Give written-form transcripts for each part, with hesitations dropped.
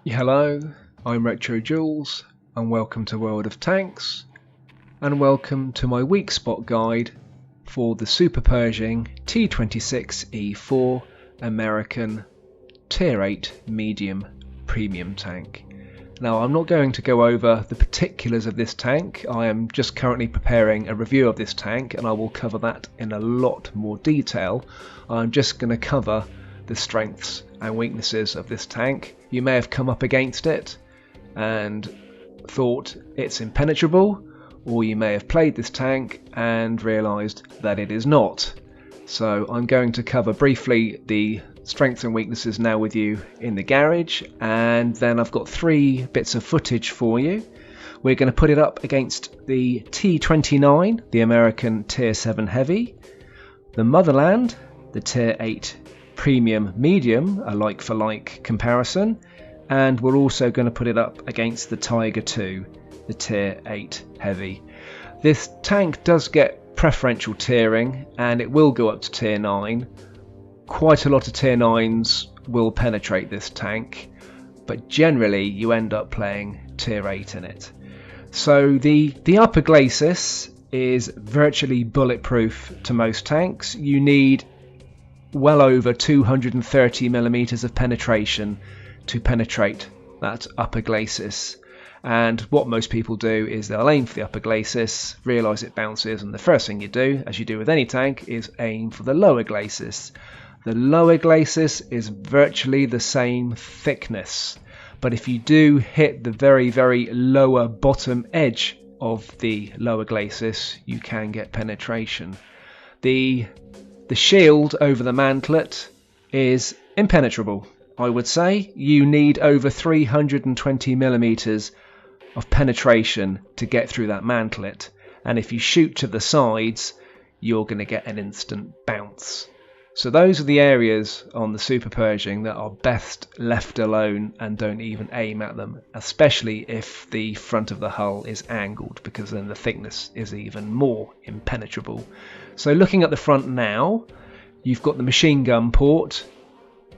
Hello, I'm RetroJules and welcome to World of Tanks, and welcome to my weak spot guide for the Super Pershing T26E4 American Tier 8 medium premium tank. Now, I'm not going to go over the particulars of this tank. I am just currently preparing a review of this tank and I will cover that in a lot more detail. I'm just going to cover the strengths and weaknesses of this tank. You may have come up against it and thought it's impenetrable, or you may have played this tank and realised that it is not. So I'm going to cover briefly the strengths and weaknesses now with you in the garage, and then I've got 3 bits of footage for you. We're going to put it up against the T29, the American Tier 7 Heavy, the Motherland, the Tier 8 Premium Medium, a like-for-like comparison, and we're also going to put it up against the Tiger 2, the Tier 8 Heavy. This tank does get preferential tiering and it will go up to Tier 9. Quite a lot of Tier 9s will penetrate this tank, but generally you end up playing Tier 8 in it. So the upper glacis is virtually bulletproof to most tanks. You need well over 230mm of penetration to penetrate that upper glacis, and what most people do is they'll aim for the upper glacis, realise it bounces, and the first thing you do, as you do with any tank, is aim for the lower glacis. The lower glacis is virtually the same thickness, but if you do hit the very lower bottom edge of the lower glacis, you can get penetration. The shield over the mantlet is impenetrable, I would say. You need over 320mm of penetration to get through that mantlet, and if you shoot to the sides, you're going to get an instant bounce. So those are the areas on the Super Pershing that are best left alone and don't even aim at them, especially if the front of the hull is angled, because then the thickness is even more impenetrable. So looking at the front now, you've got the machine gun port.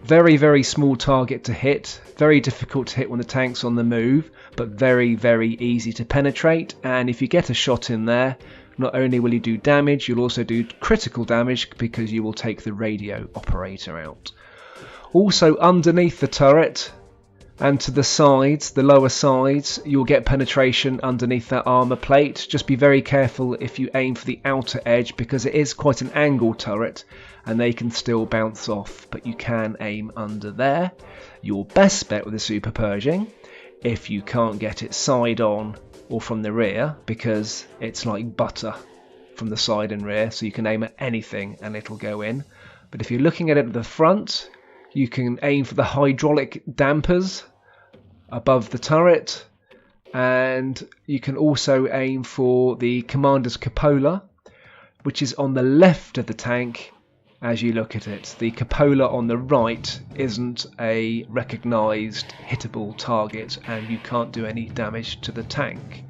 Very small target to hit, very difficult to hit when the tank's on the move, but very easy to penetrate, and if you get a shot in there, not only will you do damage, you'll also do critical damage because you will take the radio operator out. Also underneath the turret and to the sides, the lower sides, you'll get penetration underneath that armour plate. Just be very careful if you aim for the outer edge, because it is quite an angled turret and they can still bounce off, but you can aim under there. Your best bet with the Super Pershing, if you can't get it side on or from the rear, because it's like butter from the side and rear, so you can aim at anything and it'll go in. But if you're looking at it at the front, you can aim for the hydraulic dampers above the turret, and you can also aim for the commander's cupola, which is on the left of the tank as you look at it. The cupola on the right isn't a recognised hittable target and you can't do any damage to the tank.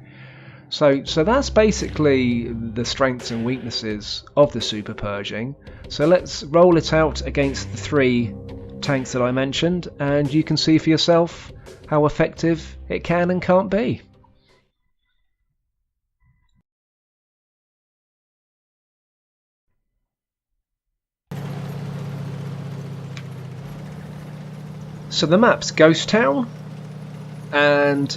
So that's basically the strengths and weaknesses of the Super Pershing. So let's roll it out against the 3 tanks that I mentioned, and you can see for yourself how effective it can and can't be. So the map's Ghost Town, and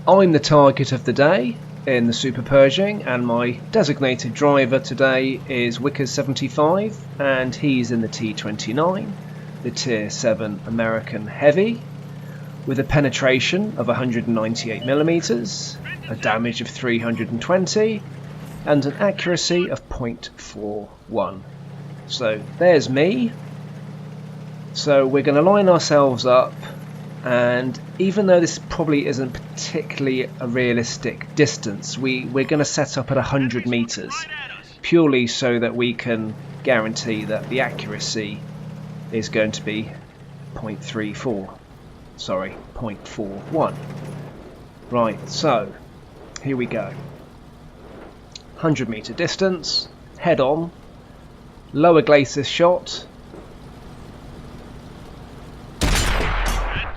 I'm the target of the day in the Super Pershing, and my designated driver today is Wickers75, and he's in the T29, the Tier 7 American Heavy, with a penetration of 198mm, a damage of 320, and an accuracy of 0.41. So there's me. So we're going to line ourselves up, and even though this probably isn't particularly a realistic distance, we're going to set up at 100 meters, purely so that we can guarantee that the accuracy is going to be 0.41. Right, so here we go. 100 meter distance, head on, lower glacis shot.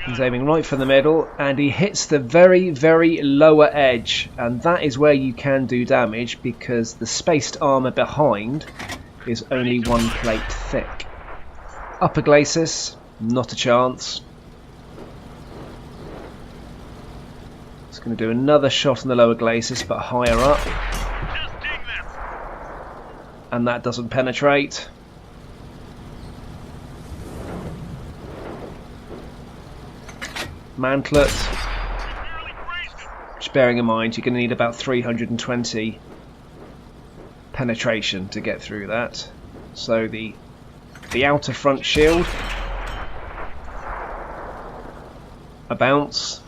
He's aiming right for the middle, and he hits the very, very lower edge, and that is where you can do damage because the spaced armour behind is only 1 plate thick. Upper glacis, not a chance. It's going to do another shot on the lower glacis, but higher up, and that doesn't penetrate. Mantlet, just bearing in mind you're going to need about 320 penetration to get through that. So the outer front shield, a bounce.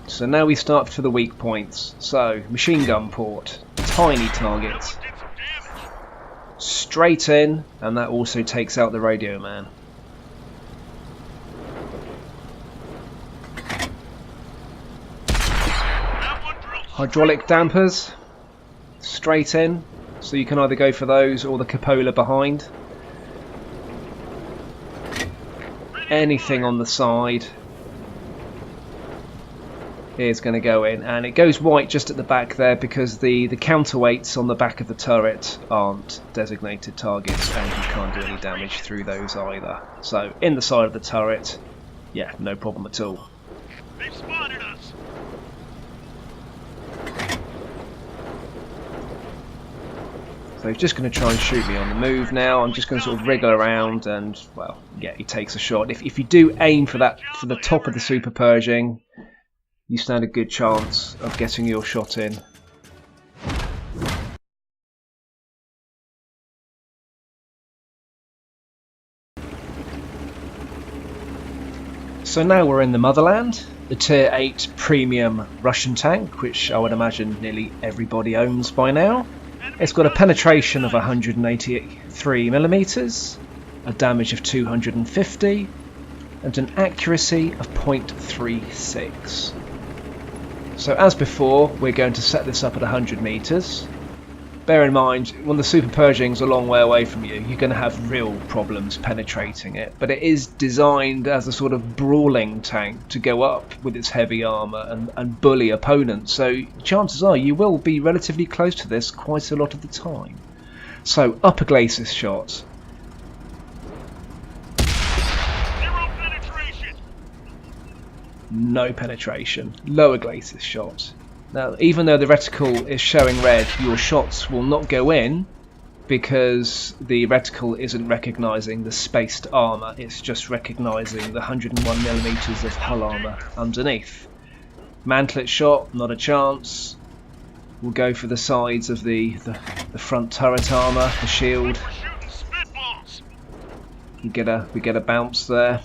So now we start for the weak points. So machine gun port, tiny target, straight in, and that also takes out the radio man. Hydraulic dampers, straight in, so you can either go for those or the cupola behind. Anything on the side is going to go in, and it goes white just at the back there because the counterweights on the back of the turret aren't designated targets, and you can't do any damage through those either. So in the side of the turret, yeah, no problem at all. They've spotted us. So he's just going to try and shoot me on the move now. I'm just going to sort of wriggle around, and well, yeah, he takes a shot. If you do aim for the top of the Super Pershing, you stand a good chance of getting your shot in. So now we're in the motherland, the Tier 8 premium Russian tank, which I would imagine nearly everybody owns by now. It's got a penetration of 183mm, a damage of 250, and an accuracy of 0.36. So as before, we're going to set this up at 100 meters. Bear in mind, when the Super Pershing's a long way away from you, you're going to have real problems penetrating it. But it is designed as a sort of brawling tank to go up with its heavy armour and bully opponents. So chances are you will be relatively close to this quite a lot of the time. So upper glacis shot. No penetration. Lower glacis shot. Now, even though the reticle is showing red, your shots will not go in because the reticle isn't recognising the spaced armour. It's just recognising the 101mm of hull armour underneath. Mantlet shot, not a chance. We'll go for the sides of the front turret armour, the shield. We get a bounce there.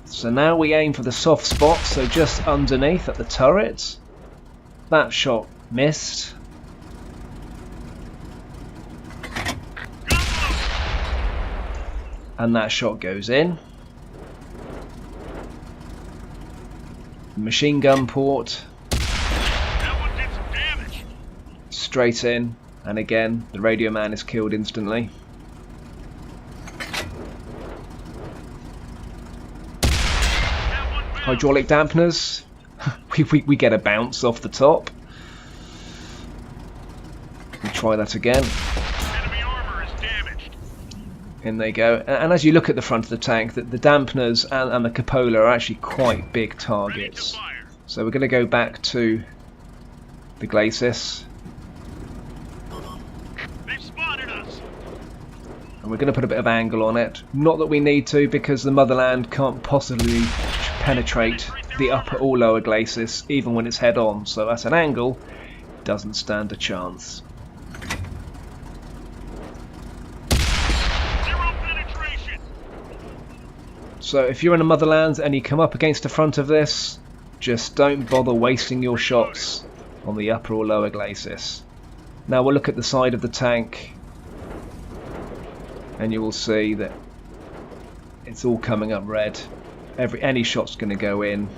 So now we aim for the soft spot, so just underneath at the turret. That shot missed. And that shot goes in. Machine gun port. That one did some damage. Straight in. And again, the radio man is killed instantly. Hydraulic dampeners. we get a bounce off the top. We'll try that again. Enemy armor is damaged. In they go. And as you look at the front of the tank, the dampeners and the cupola are actually quite big targets. So we're going to go back to the glacis. They've spotted us. And we're going to put a bit of angle on it. Not that we need to, because the motherland can't possibly penetrate the upper or lower glacis even when it's head on, so at an angle it doesn't stand a chance. Zero penetration. So if you're in a motherland and you come up against the front of this, just don't bother wasting your shots on the upper or lower glacis. Now we'll look at the side of the tank and you will see that it's all coming up red. Any shot's going to go in.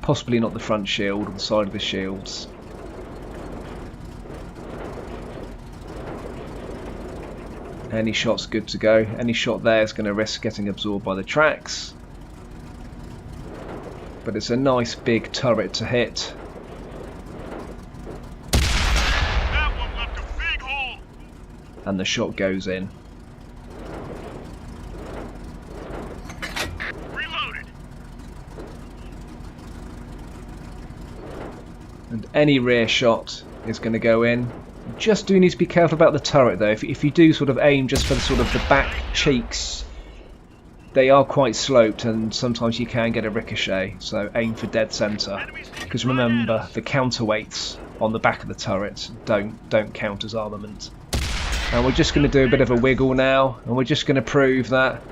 Possibly not the front shield or the side of the shields. Any shot's good to go. Any shot there is going to risk getting absorbed by the tracks. But it's a nice big turret to hit. That one left a big hole. And the shot goes in. Reloaded. And any rear shot is going to go in. You just do need to be careful about the turret though. If you do sort of aim just for the sort of the back cheeks, they are quite sloped and sometimes you can get a ricochet, so aim for dead centre. Because remember, the counterweights on the back of the turret don't count as armament. And we're just going to do a bit of a wiggle now, and we're just going to prove that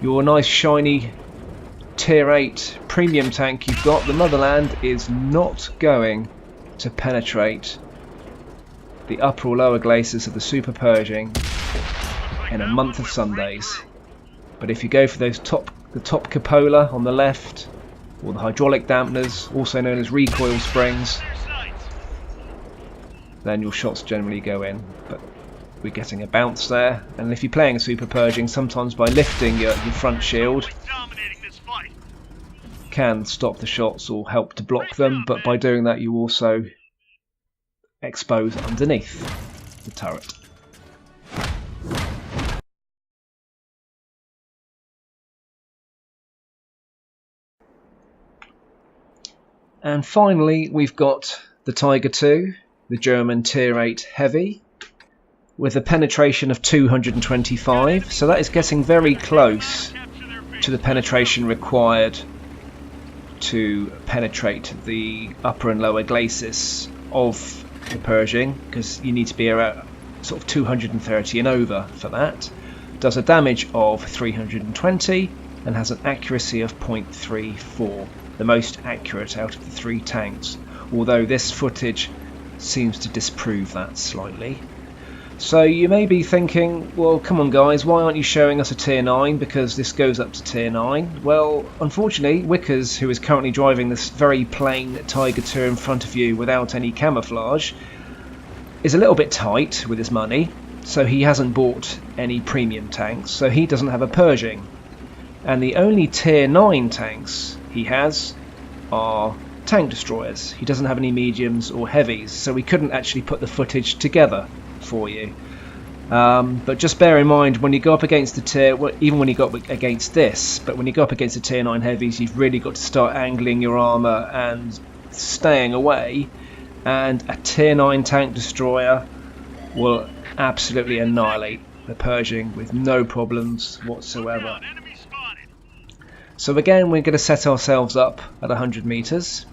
your nice shiny Tier 8 premium tank you've got, the Motherland, is not going to penetrate the upper or lower glacis of the Super Pershing in a month of Sundays. But if you go for those the top cupola on the left, or the hydraulic dampeners, also known as recoil springs, then your shots generally go in. But we're getting a bounce there, and if you're playing a Super Pershing, sometimes by lifting your front shield can stop the shots or help to block them, but by doing that you also expose underneath the turret. And finally we've got the Tiger II, the German Tier 8 Heavy, with a penetration of 225, so that is getting very close to the penetration required to penetrate the upper and lower glacis of the Pershing, because you need to be around sort of 230 and over for that. Does a damage of 320 and has an accuracy of 0.34, the most accurate out of the 3 tanks, although this footage seems to disprove that slightly. So you may be thinking, well, come on guys, why aren't you showing us a Tier 9, because this goes up to Tier 9? Well, unfortunately, Wickers, who is currently driving this very plain Tiger II in front of you without any camouflage, is a little bit tight with his money, so he hasn't bought any premium tanks, so he doesn't have a Pershing. And the only Tier 9 tanks he has are tank destroyers. He doesn't have any mediums or heavies, so we couldn't actually put the footage together for you. But just bear in mind, when you go up against the tier, well, even when you go up against this, but when you go up against the Tier 9 heavies, you've really got to start angling your armour and staying away, and a Tier 9 tank destroyer will absolutely annihilate the Pershing with no problems whatsoever. So again, we're going to set ourselves up at 100 meters.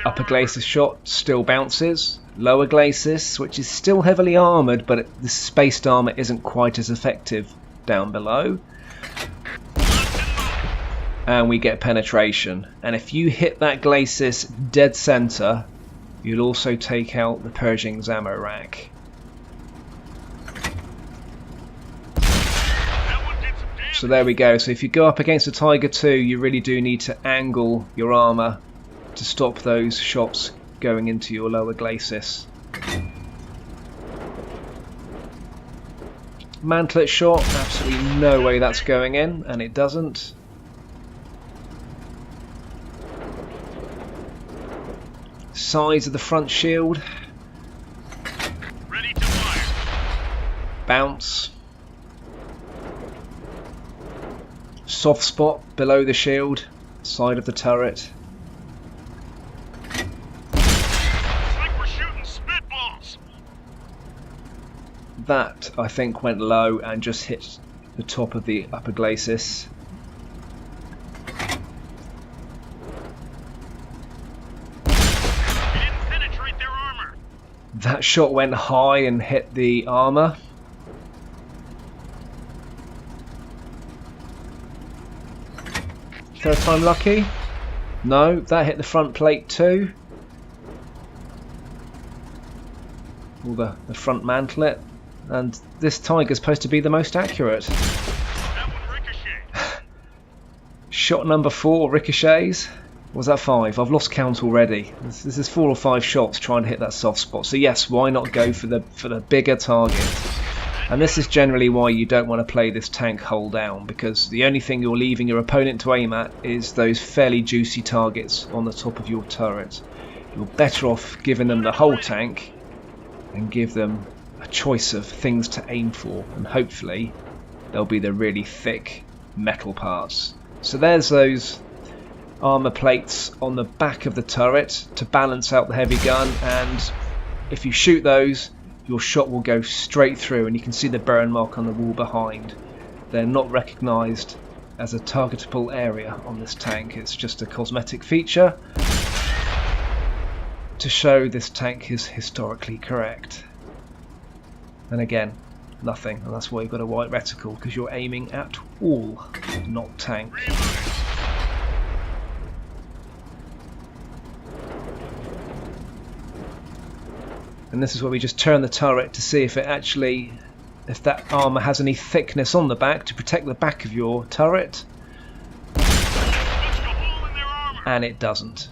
Upper glacis shot still bounces. Lower glacis, which is still heavily armoured, but the spaced armour isn't quite as effective down below. And we get penetration. And if you hit that glacis dead centre, you'll also take out the Pershing's ammo rack. So there we go. So if you go up against a Tiger II, you really do need to angle your armour to stop those shots going into your lower glacis. Mantlet shot, absolutely no way that's going in, and it doesn't. Size of the front shield. Ready to fire. Bounce. Soft spot below the shield, side of the turret. That, I think, went low and just hit the top of the upper glacis. Didn't penetrate their armor. That shot went high and hit the armor. Third time lucky? No, that hit the front plate too. Or the front mantlet. And this Tiger's supposed to be the most accurate. That one Shot number 4 ricochets. Was that 5? I've lost count already. This is 4 or 5 shots trying to hit that soft spot. So yes, why not go for the bigger target? And this is generally why you don't want to play this tank hull down, because the only thing you're leaving your opponent to aim at is those fairly juicy targets on the top of your turret. You're better off giving them the whole tank and give them a choice of things to aim for, and hopefully they'll be the really thick metal parts. So there's those armour plates on the back of the turret to balance out the heavy gun, and if you shoot those, your shot will go straight through, and you can see the burn mark on the wall behind. They're not recognised as a targetable area on this tank. It's just a cosmetic feature to show this tank is historically correct. And again, nothing, and that's why you've got a white reticle, because you're aiming at wall, not tank. And this is where we just turn the turret to see if that armour has any thickness on the back to protect the back of your turret. And it doesn't.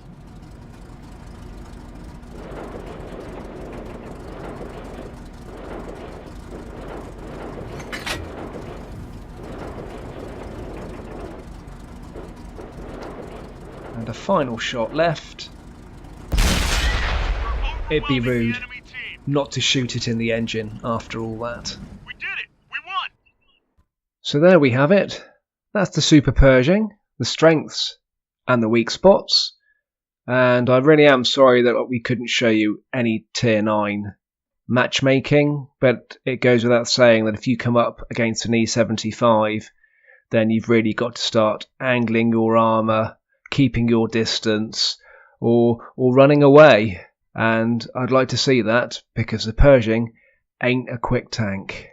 And a final shot left. It'd be rude not to shoot it in the engine after all that. We did it! We won! So there we have it. That's the Super Pershing, the strengths and the weak spots. And I really am sorry that we couldn't show you any tier 9 matchmaking, but it goes without saying that if you come up against an E75, then you've really got to start angling your armour, keeping your distance, or running away. And I'd like to see that, because the Pershing ain't a quick tank.